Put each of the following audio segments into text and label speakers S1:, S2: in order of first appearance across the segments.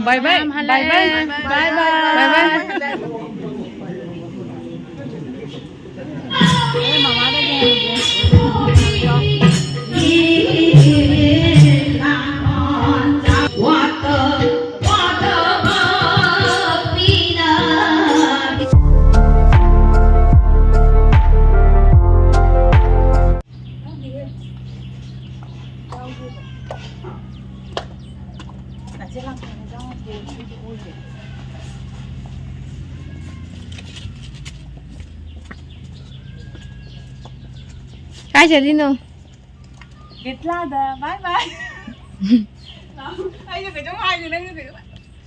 S1: บายบายบายบายบายบายบายมาม่าได้ยังकाय चली नो
S2: घेतला bye bye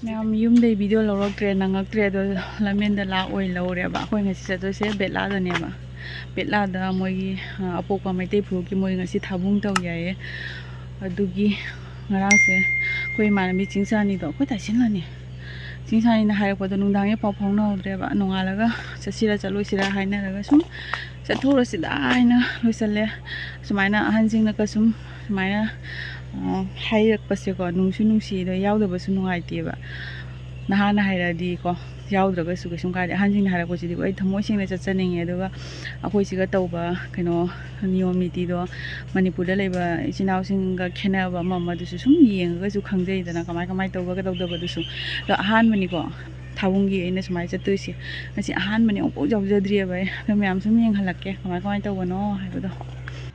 S1: ma'am यूमदे video लौरक्ट्रे नंगक्ट्रे अदो लमेंदा ला ओइ लौरेबा अखोय ngasi चतोसे बेटलादनेबा बेटलादा मोगी अपोपा मैते फुकी मोई ngasi थाबुंग तौ याये अदुगी ngaraसे खोय मानमी चिंसानी दो खोय तासिनलानी चिंसानी ना हायरपदो नुंदांगे पाव फाउनाउद्रेबा नोंगालगा चसिरा चलोसिरा हायनारगा सुम चथोरसिदा आइना लोइसले सुमाइना अहनसिंगना कसुम सुमाइना हायरकपसेको नुंसु नुंसीदो यावदबसु नुंगाइतेबा नहाना हायरादी को यावद्रगसु कसुम कादे अहनसिंगना हायरकपसिदि ओइ थमोइसिंगना चचनिंगे अदुगा अखोइसिगा तौबा कनो नियम नीतिदो मणिपुरदा लेबा इचिनाउसिंगा खेनाबा ममदुसु सुम येंगगसु खंगजैदना कमाय कमाय तौबगा तौदबदुसु द अहानमनिको थाबुंगी अइना सुमाय चतुइसि ngasi अहानमनि ओपो जावजद्रिया बाय मैम सुम येंगहलक्के कमाय कमाय तौबनो हायबदो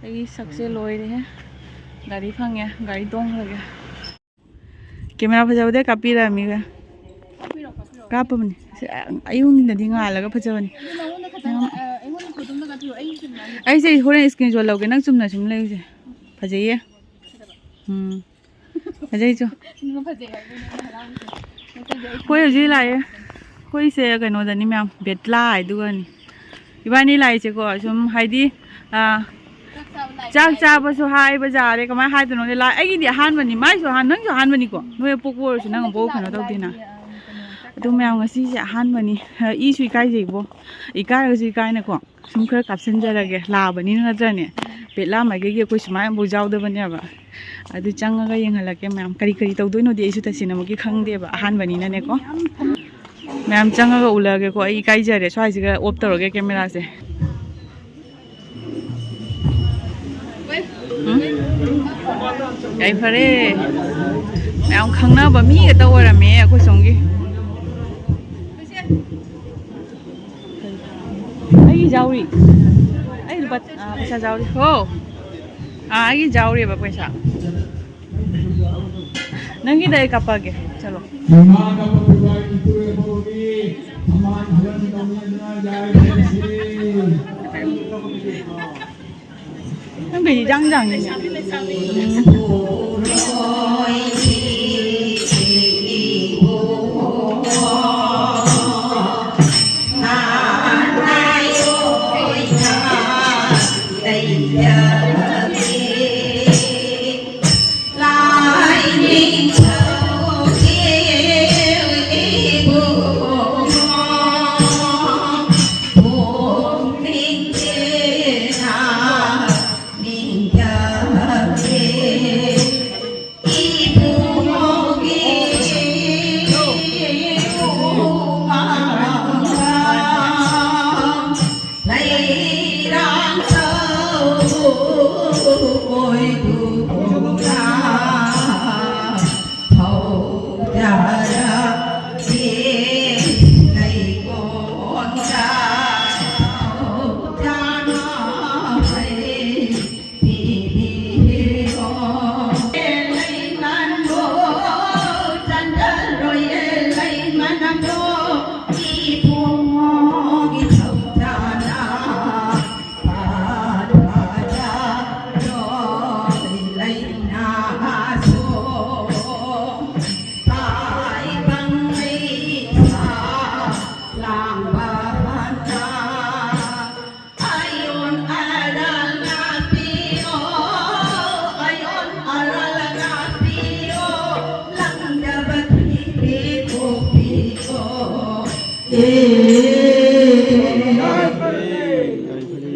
S1: अई सक्से लोइरे हे गाड़ी फंगे गाड़ी दोंगलगे कैमरा फजाबदे कापीरा मिगा कापबनि अयुंगदि ngalaga फजबनि आई से होरे स्क्रीनशॉट लौगे नंग चुमना सुम लेजे फजैये फजै जो कोई हजी लाए कोई से कनोदनी मैम बेटला आइदुगनी इबानी लाइसेको सुम हाइदी चाक चाबसु हाइबा जारे कमाय हाइदनो ला आइगिदि हानबनि माइसु हान नंजु हानबनि को नोय पोकोरसु नंग बो खनो तौदिना अदु मैम ngasi से हानबनि इसु इकाइ जेबो इकाइगसु इकाइना को सुम खर कापसन जरगे लाबनि नत्रने बेटला माइगे कोइ सुमाय बो जावदबनिबा अदु चंगगा येंगहलके मैम करी करी तौदोइनो दि इसु तसिनमकी खंगदेबा हानबनि नने को मैम चंगगा उलगे को आई इकाइ जरे स्वाइसिगा ऑफ तौरगे कैमरा से याई फरे मैम खंगनाबा मीगा तौरमे अखोय सोंगी आई जाउरी आई पैसा जाउरी हो आई जाउरी बा पैसा नंगी दे कापागे चलो नंग गई जांग जांग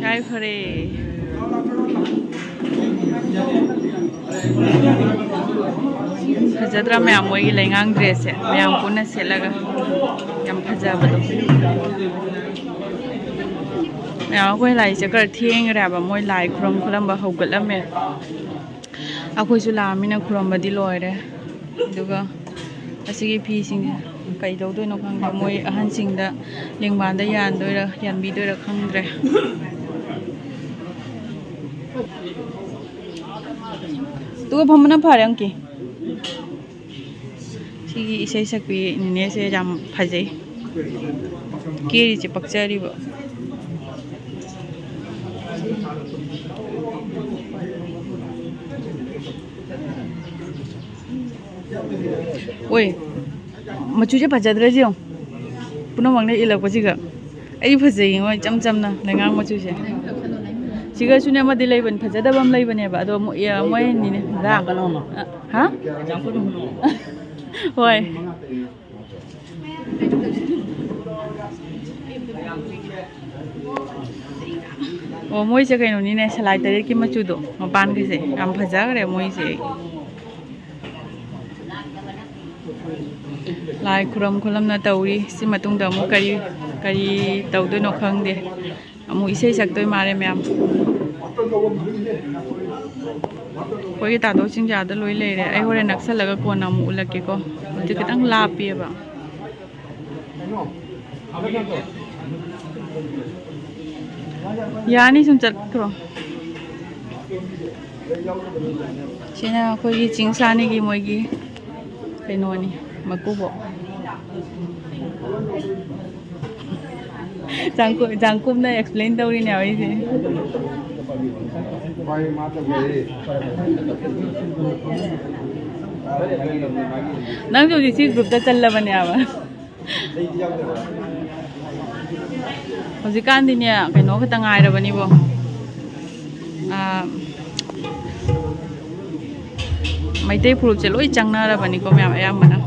S1: काय फरे ꯐꯖꯗ꯭ꯔꯥ ꯃꯌꯥꯝ ꯃꯣꯏꯒꯤ ꯂꯩꯉꯥꯡ ꯗ꯭ꯔꯦꯁꯁꯦ ꯃꯌꯥꯝ ꯄꯨꯟꯅ ꯁꯦꯠꯂꯒ ꯌꯥꯝ ꯐꯖꯕꯗꯣ ꯃꯌꯥꯝ ꯑꯩꯈꯣꯏ ꯂꯥꯏꯁꯦ ꯈꯔ ꯊꯦꯡꯈ꯭ꯔꯦ ꯍꯥꯏꯕ ꯃꯣꯏ ꯂꯥꯏ ꯈꯨꯔꯝꯕ ꯍꯧꯒꯠꯂꯝꯃꯦ ꯑꯩꯈꯣꯏꯁꯨ ꯂꯥꯛꯑꯃꯤꯅ ꯈꯨꯔꯝꯕꯗꯤ ꯂꯣꯏꯔꯦ ꯑꯗꯨꯒ ꯑꯁꯤꯒꯤ ꯐꯤꯁꯤꯡꯁꯦ ꯀꯩꯗꯧꯗꯣꯏꯅꯣ ꯈꯪꯗꯦ ꯃꯣꯏ ꯑꯍꯟꯁꯤꯡꯗ ꯂꯦꯡꯕꯥꯟꯗ ꯌꯥꯟꯗꯣꯏꯔꯥ ꯌꯥꯟꯕꯤꯗꯣꯏꯔꯥ ꯈꯪꯗ꯭ꯔꯦ ꯑꯗꯨꯒ ꯐꯝꯕꯅ ꯐꯔꯦ ꯑꯪꯀꯤ ꯁꯤꯒꯤ ꯏꯁꯩ ꯁꯛꯄꯤ ꯅꯤꯅꯦꯁꯦ ꯌꯥꯝ ꯐꯖꯩ ꯀꯦꯔꯤꯁꯦ ꯄꯛꯆꯔꯤꯕ ꯑꯣꯏ ꯃꯆꯨꯁꯦ ꯐꯖꯗ꯭ꯔꯁꯤ ꯌꯦꯡꯉꯣ ꯄꯨꯝꯅꯃꯛꯅ ꯏꯜꯂꯛꯄꯁꯤꯒ ꯑꯩ ꯐꯖꯩ ꯌꯦꯡꯉꯣ ꯏꯆꯝ ꯆꯝꯅ ꯂꯩꯉꯥꯡ ꯃꯆꯨꯁꯦ ꯁꯤꯒꯁꯨꯅꯦ ꯑꯃꯗꯤ ꯂꯩꯕꯅꯤ ꯐꯖꯗꯕ ꯑꯃ ꯂꯩꯕꯅꯦꯕ ꯑꯗꯣ ꯃꯣꯏꯅꯤꯅꯦ ꯍꯥ ꯍꯣꯏ ꯑꯣ ꯃꯣꯏꯁꯦ ꯀꯩꯅꯣꯅꯤꯅꯦ ꯁꯂꯥꯏ ꯇꯔꯦꯠꯀꯤ ꯃꯆꯨꯗꯣ ꯃꯄꯥꯟꯒꯤꯁꯦ ꯌꯥꯝ ꯐꯖꯈ꯭ꯔꯦ ꯃꯣꯏꯁꯦ ꯂꯥꯏ ꯈꯨꯔꯝꯅ ꯇꯧꯔꯤ ꯁꯤ ꯃꯇꯨꯡꯗ ꯑꯃꯨꯛ ꯀꯔꯤ ꯇꯧꯗꯣꯏꯅꯣ ꯈꯪꯗꯦ ꯑꯃꯨꯛ ꯏꯁꯩ ꯁꯛꯇꯣꯏ ꯃꯥꯜꯂꯦ ꯃꯌꯥꯝ ꯑꯩꯈꯣꯏꯒꯤ ꯇꯥꯗꯣ ꯆꯤꯡꯖꯥꯗ ꯂꯣꯏ ꯂꯩꯔꯦ ꯑꯩ ꯍꯣꯔꯦꯟ ꯅꯛꯁꯜꯂꯒ ꯀꯣꯟꯅ ꯑꯃꯨꯛ ꯎꯠꯂꯛꯀꯦꯀꯣ ꯍꯧꯖꯤꯛ ꯈꯤꯇꯪ ꯂꯥꯞꯄꯤꯑꯕ ꯌꯥꯅꯤ ꯁꯨꯝ ꯆꯠꯈ꯭ꯔꯣ ꯁꯤꯅ ꯑꯩꯈꯣꯏꯒꯤ ꯆꯤꯡꯁꯥꯅꯤꯒꯤ ꯃꯣꯏꯒꯤ ꯀꯩꯅꯣꯅꯤ ꯃꯀꯨꯕꯣꯛ ꯖꯥꯡꯀꯨꯝꯅ ꯑꯦꯛꯁꯄ꯭ꯂꯦꯟ ꯇꯧꯔꯤꯅꯦ ꯑꯩꯁꯦ ꯅꯪꯁꯨ ꯍꯧꯖꯤꯛ ꯁꯤ ꯒ꯭ꯔꯨꯞꯇ ꯆꯜꯂꯕꯅꯦꯕ ꯍꯧꯖꯤꯛꯀꯥꯟꯗꯤꯅꯦ ꯀꯩꯅꯣ ꯈꯛꯇ ꯉꯥꯏꯔꯕꯅꯤꯕꯣ ꯃꯩꯇꯩ ꯐꯨꯔꯨꯞꯁꯦ ꯂꯣꯏ ꯆꯪꯅꯔꯕꯅꯤꯀꯣ ꯃꯌꯥꯝ ꯑꯌꯥꯝꯕꯅ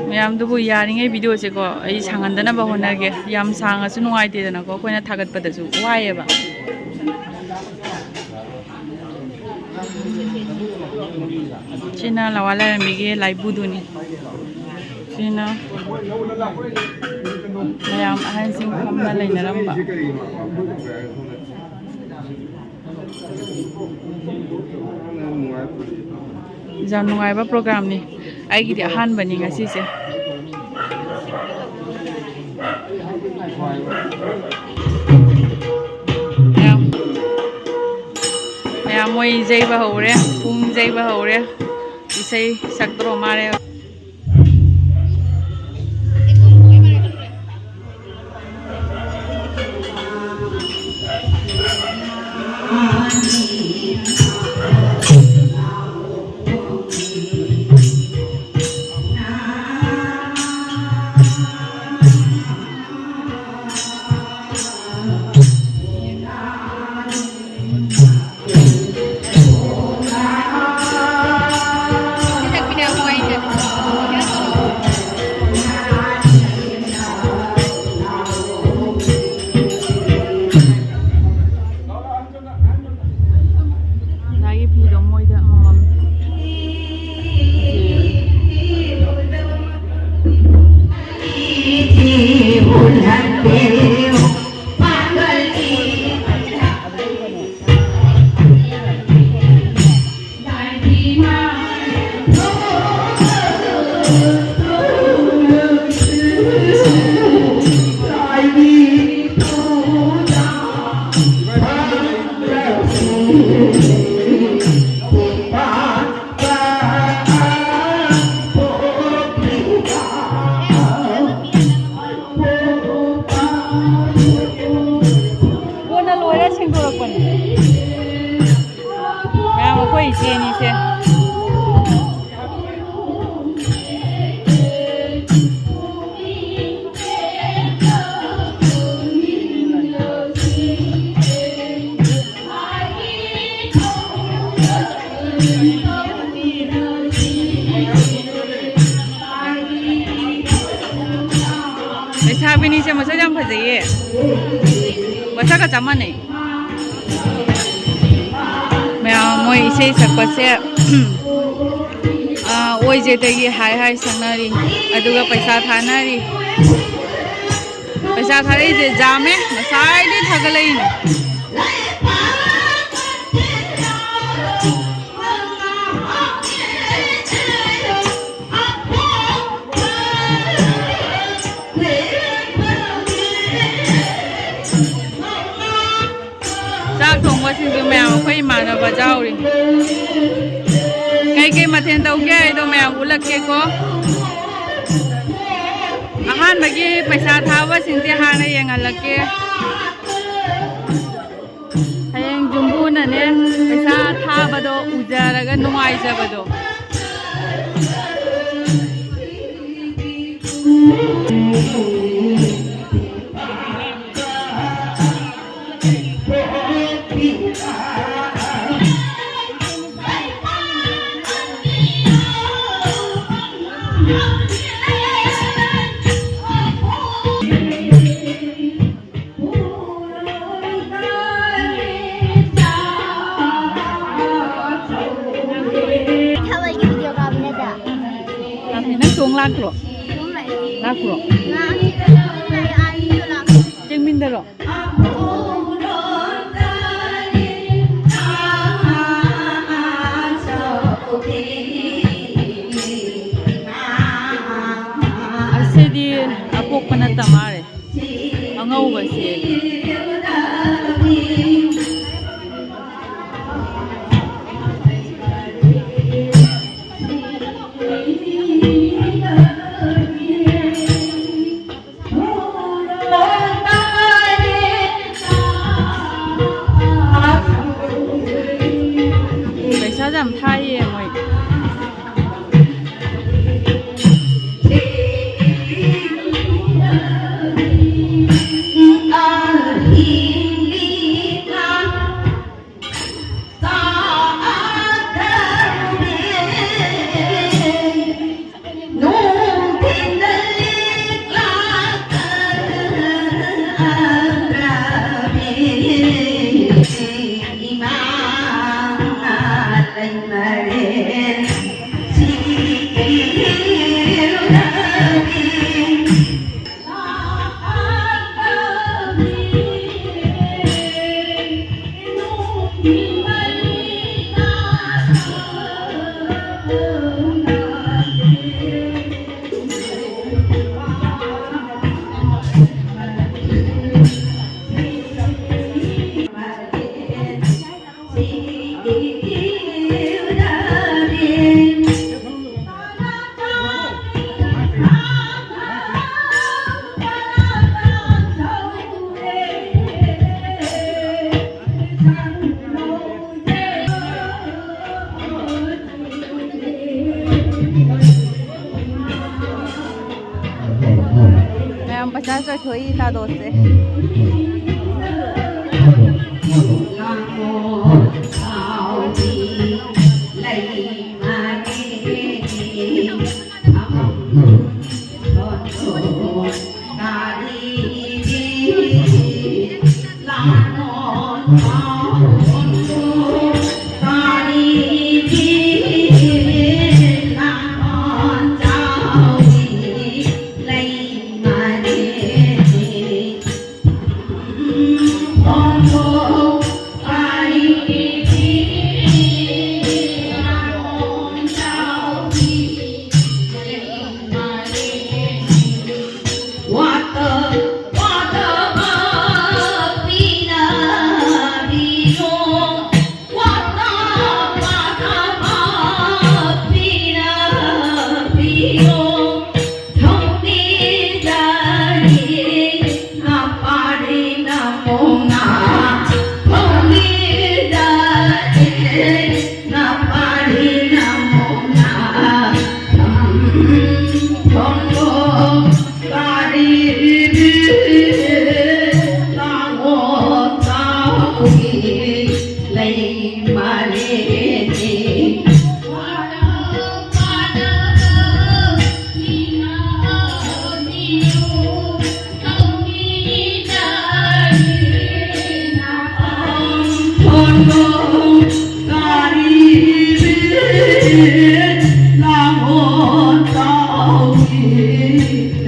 S1: ꯃꯌꯥꯝꯗꯨꯕꯨ ꯌꯥꯔꯤꯉꯩ ꯚꯤꯗꯤꯑꯣꯁꯦꯀꯣ ꯑꯩ ꯁꯥꯡꯍꯟꯗꯅꯕ ꯍꯣꯠꯅꯒꯦ ꯌꯥꯝ ꯁꯥꯡꯉꯁꯨ ꯅꯨꯡꯉꯥꯏꯇꯦꯗꯅꯀꯣ ꯑꯩꯈꯣꯏꯅ ꯊꯥꯒꯠꯄꯗꯁꯨ ꯋꯥꯏꯑꯦꯕ ꯁꯤꯅ ꯂꯋꯥ ꯂꯥꯏꯔꯦꯝꯕꯤꯒꯤ ꯂꯥꯏꯕꯨꯗꯨꯅꯤ ꯁꯤꯅ ꯃꯌꯥꯝ ꯑꯍꯟꯁꯤꯡ ꯐꯝꯅ ꯂꯩꯅꯔꯝꯕ ꯌꯥꯝ ꯅꯨꯡꯉꯥꯏꯕ ꯄ꯭ꯔꯣꯒ꯭ꯔꯥꯝꯅꯤ ꯑꯩꯒꯤꯗꯤ ꯑꯍꯥꯟꯕꯅꯤ ꯉꯁꯤꯁꯦ ꯃꯌꯥꯝ ꯃꯣꯏ ꯌꯩꯕ ꯍꯧꯔꯦ ꯄꯨꯡ ꯌꯩꯕ ꯍꯧꯔꯦ ꯏꯁꯩ ꯁꯛꯇ꯭ꯔꯣ ꯃꯥꯔꯦ ꯂꯩꯁꯥꯕꯤꯅꯤꯁꯦ ꯃꯁꯛ ꯌꯥꯝ ꯐꯖꯩꯌꯦ ꯃꯁꯛꯀ ꯆꯞ ꯃꯥꯟꯅꯩ ꯃꯌꯥꯝ ꯃꯣꯏ ꯏꯁꯩ ꯁꯛꯄꯁꯦ ꯑꯣꯏꯖꯦꯗꯒꯤ ꯍꯥꯏ ꯁꯛꯅꯔꯤ ꯑꯗꯨꯒ ꯄꯩꯁꯥ ꯊꯥꯅꯔꯤ ꯄꯩꯁꯥ ꯊꯥꯔꯛꯏꯁꯦ ꯖꯥꯝꯃꯦ ꯉꯁꯥꯏꯗꯩ ꯊꯥꯒꯠꯂꯛꯏꯅꯦ ꯆꯥꯛ ꯊꯣꯡꯕꯁꯤꯡꯗꯨ ꯃꯌꯥꯝ ꯑꯩꯈꯣꯏ ꯏꯃꯥꯟꯅꯕ ꯌꯥꯎꯔꯤ ꯀꯩꯀꯩ ꯃꯊꯦꯜ ꯇꯧꯒꯦ ꯍꯥꯏꯗꯣ ꯃꯌꯥꯝ ꯎꯠꯂꯛꯀꯦꯀꯣ ꯑꯍꯥꯟꯕꯒꯤ ꯄꯩꯁꯥ ꯊꯥꯕꯁꯤꯡꯁꯦ ꯍꯥꯟꯅ ꯌꯦꯡꯍꯜꯂꯛꯀꯦ ꯍꯌꯦꯡ ꯖꯨꯝꯕꯨꯅꯅꯦ ꯄꯩꯁꯥ ꯊꯥꯕꯗꯣ ꯎꯖꯔꯒ ꯅꯨꯡꯉꯥꯏꯖꯕꯗꯣ nang xuống lạc rồi trên mình rồi đi apok panatamare angau ba si पैसा जम थाई है moi Em 50 rồi thôi ta đột sẽ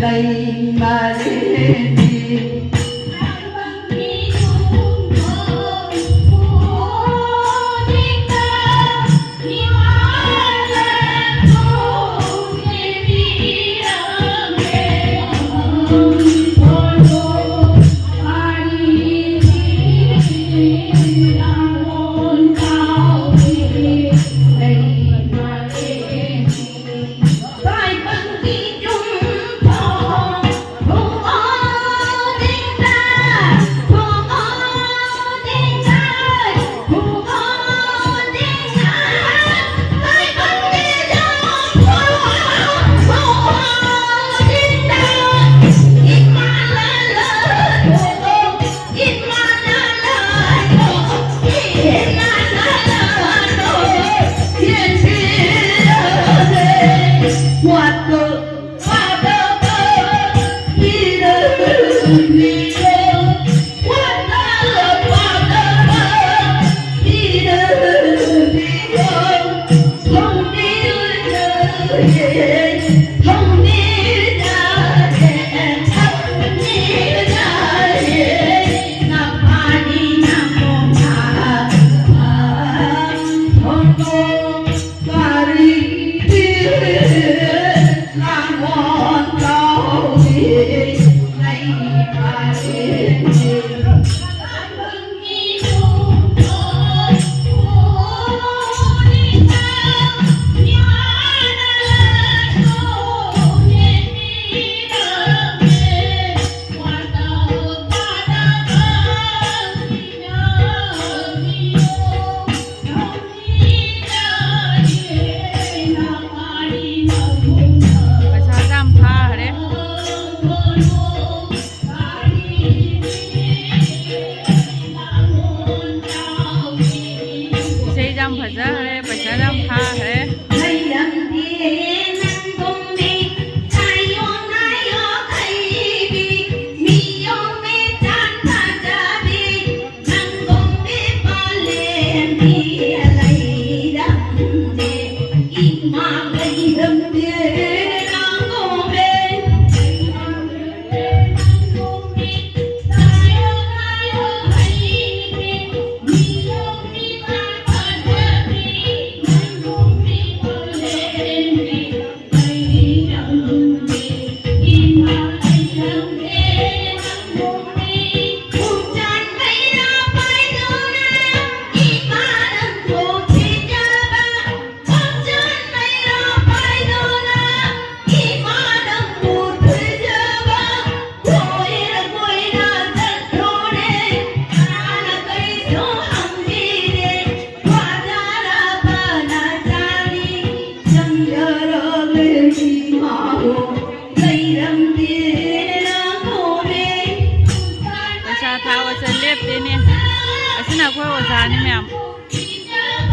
S3: lấy mà lên đi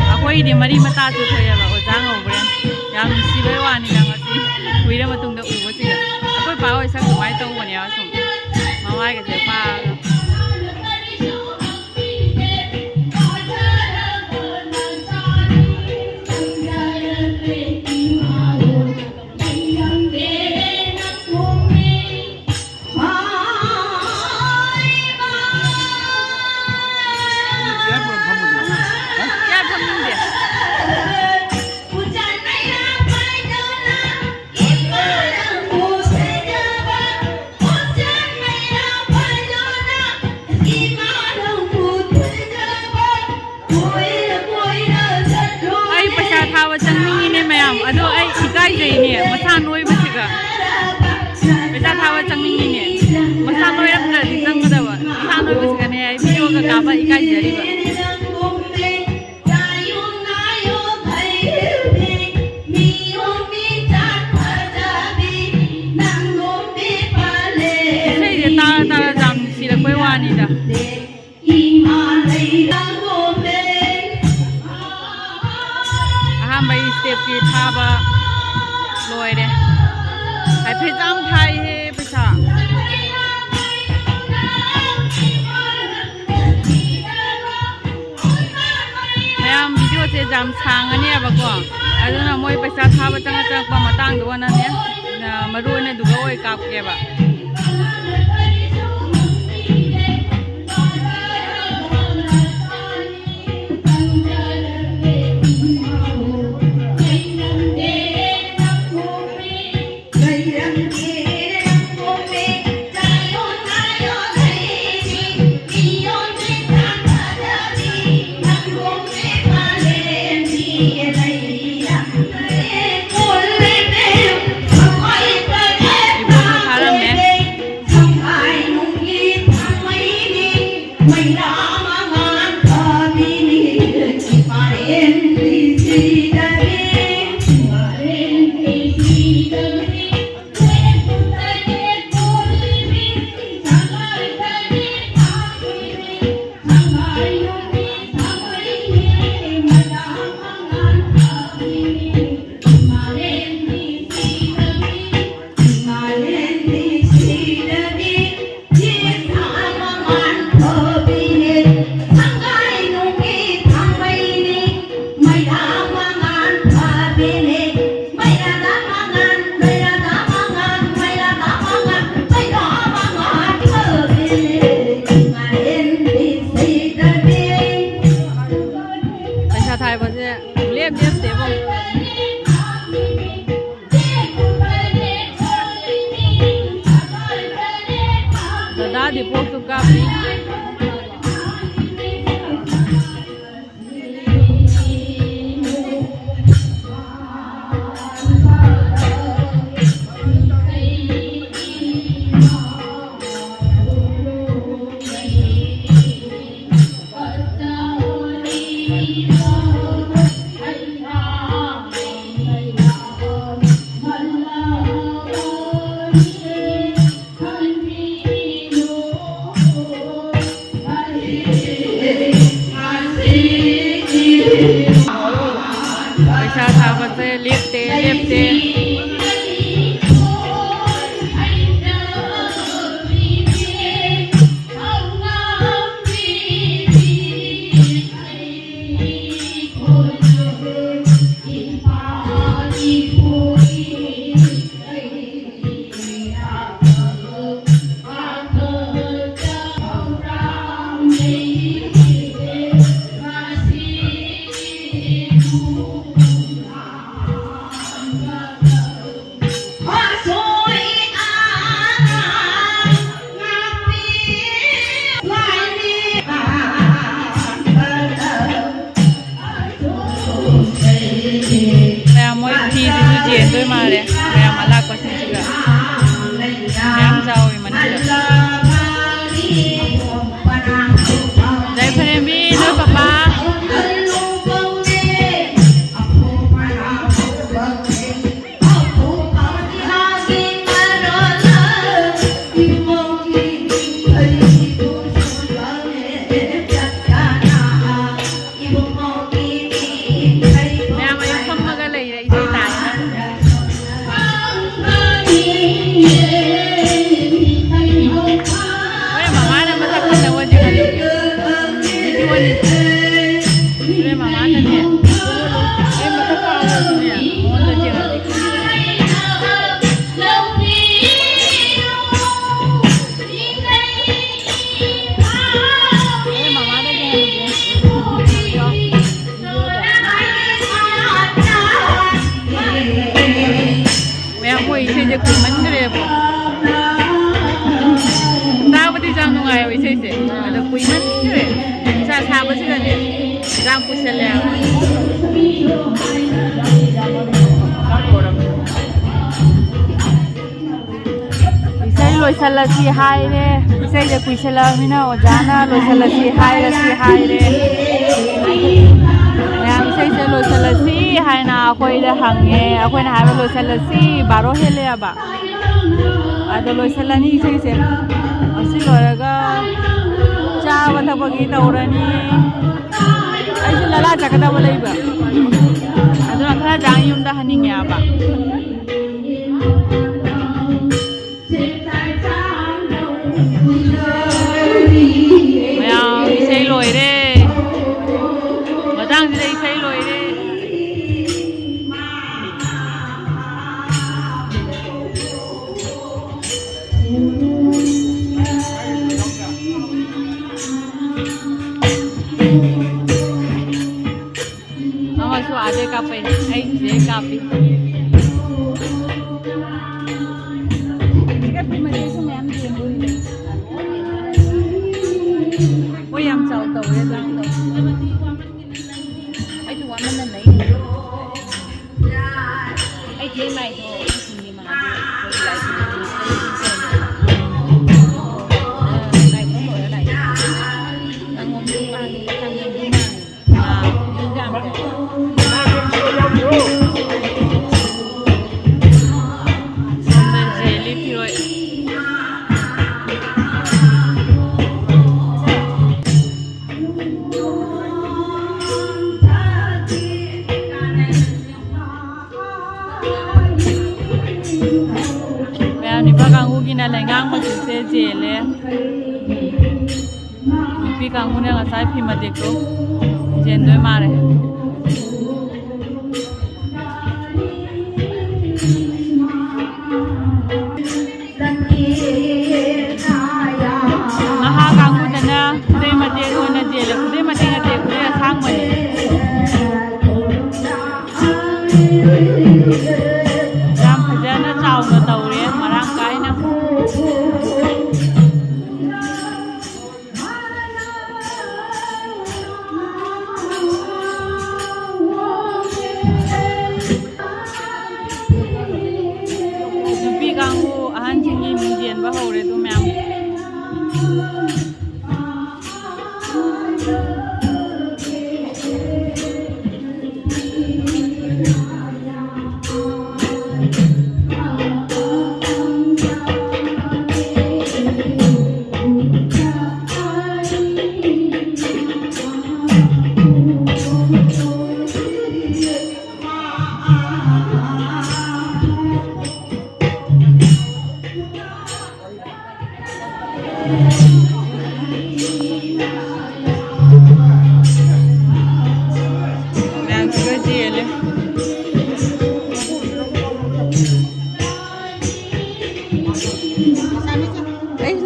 S1: Akwai di mari mata su thoya ba ozang obren yam sibai wani lang asi kuira matung da ubo siga akwai pa oi sak mai tau wani ya sum mawai ga se pa ado ai ikai jai ne masa noi ba siga beta thawa changni ne masa noi ram da jang da ba masa noi ba siga ne ai video ka ba ikai jari ba sai de ta jam si la koi wa ni da bai step ki thaba loi de ai phe jam thai he paisa mayam video se ꯌꯥꯝ ꯁꯥꯡꯉꯅꯦꯕꯀꯣ ꯑꯗꯨꯅ ꯃꯣꯏ ꯄꯩꯁꯥ ꯊꯥꯕ ꯆꯪꯉꯛꯄ ꯃꯇꯥꯡꯗ ꯑꯣꯏꯅꯅꯦ ꯃꯔꯨ ꯑꯣꯏꯅ ꯑꯗꯨꯒ ꯑꯣꯏ ꯀꯥꯞꯀꯦꯕ di Porto Capi.
S2: Loisalasi haire isai je kuisela mina ojana loisalasi haire ya isai se loisalasi haina akoi da hange akoi na haire loisalasi baro hele aba ado loisalani isai se asi loraga cha wata bagi taurani ai se lala jakada bolaiba ado akra jang yumda haninge aba isai loi re matang sida isai loi re copy cái phim mà đi xong em tiền luôn ôi em chào tàu đấy ra ấy chú ăn mình lấy ấy thế mày thôi thì mà lại này cũng nổi ở này đang ngồi đi ăn đi ăn đi mà đi làm jelly pure ni pakangu kina lengang masise jele ni pakangu ne ngasai phi ma dekro jen doi mare naha kangu dana dei ma dekro na jele dei ma tenga dekro ya sang ma ni ram phajana chaw na taure marang kai na nupi kangu ahan chingi mingjen ba hore tu myam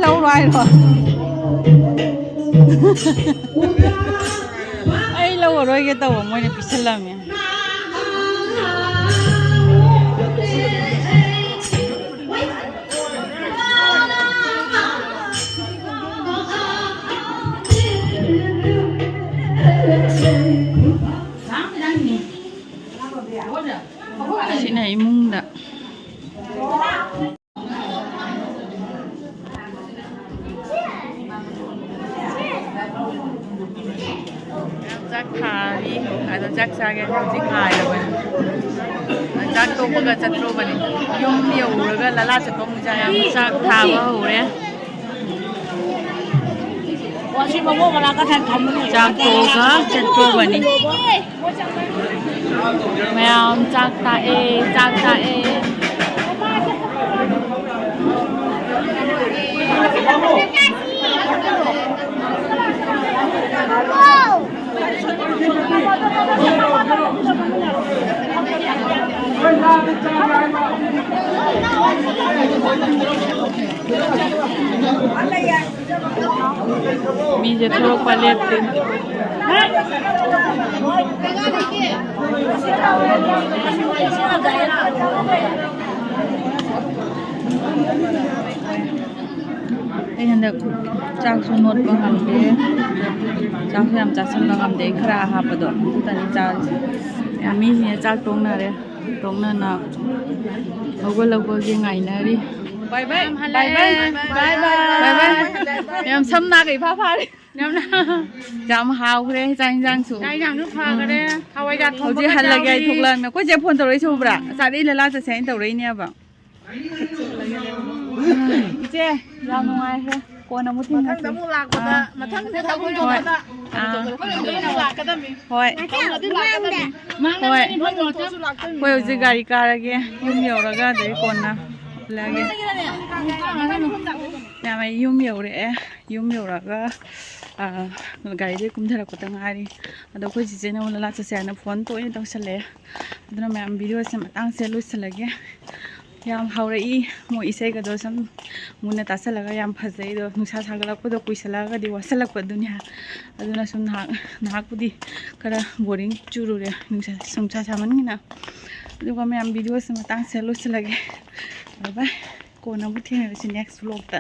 S2: lâu rồi ấy lâu rồi cái tàu của mình bị sập làm nhỉ chị này mung đãจักขายอาจจะจักซาแกเขาที่ขายแล้วมันจักตัวมันก็จะโตมันยุ่งเดียวแล้วก็ละลาจะต้องใจจักทาว่าหูเนี่ยจักตัวก็จะโตมันนี่แมวจักตาเอจักตาเอมีจะโทรไปเรียกตึงไอ้ยันเด็กจากสนุดบางคำเดจากที่ทำจากสนุดบางคำเดคราฮาปดอนตอนนี้จากมีเนี่ยจากตรงนั้นเลยตรงนั้นนะเราก็ยังไงนะดิบายบายบายบายบายบายบายบายเนี่ยซ้ำหนักอีกพาดิเนี่ยนะจำหาวเลยจังสุดใจจังทุกพากันเลยเอาไว้กันเขาจะหันละไงทุกเรื่องนะก็จะพ้นตัวเลยชูบระจากนี้เลยล่าจะเซ็นตัวเลยเนี่ยแบบเจ๊เราหน่อยค่ะกวนน้ำมันทิ้งมาทั้งมุลากก็ได้มาทั้งเจ้าคุณโยนก็ฮ้ยฮ้ยจะการีการะเกยยุ่งเหยิงแล้วก็เดี๋ยวคนนะแล้วเกเนี่ยไม่ยุ่งเหยิงเลยยุ่งเหยิงแล้วก็การีที่คุ้มเท่ากับตั้งไงดิแต่คุยจีเจนวันละจะเสียน้ำฝนตัวนี้ต้องเฉลี่ยแต่เราไม่เอาวิดีโอเสียมาตั้งเสียลุยเฉลี่ยยามเขาเลยมวยเสกก็โดนซ้ำมุนตัดเสลก็ยามพัดใจโดนนุ่งชาชากลับก็โดนคุยเสลก็ดีว่าเสลก็ดุนยาดูนะสุนทรนักก็ดีก็ได้บริงจูรุเลยนุ่งชาชามันนี่นะ
S1: ꯑꯗꯨꯒ ꯃꯌꯥꯝ ꯚꯤꯗꯤꯑꯣꯁꯤ ꯃꯇꯥꯡꯁꯦ ꯂꯣꯏꯁꯤꯜꯂꯒꯦ ꯕꯥꯏ ꯕꯥꯏ ꯀꯣꯟꯅ ꯑꯃꯨꯛ ꯊꯦꯡꯅꯔꯁꯤ next ꯚ꯭ꯂꯣꯛꯇ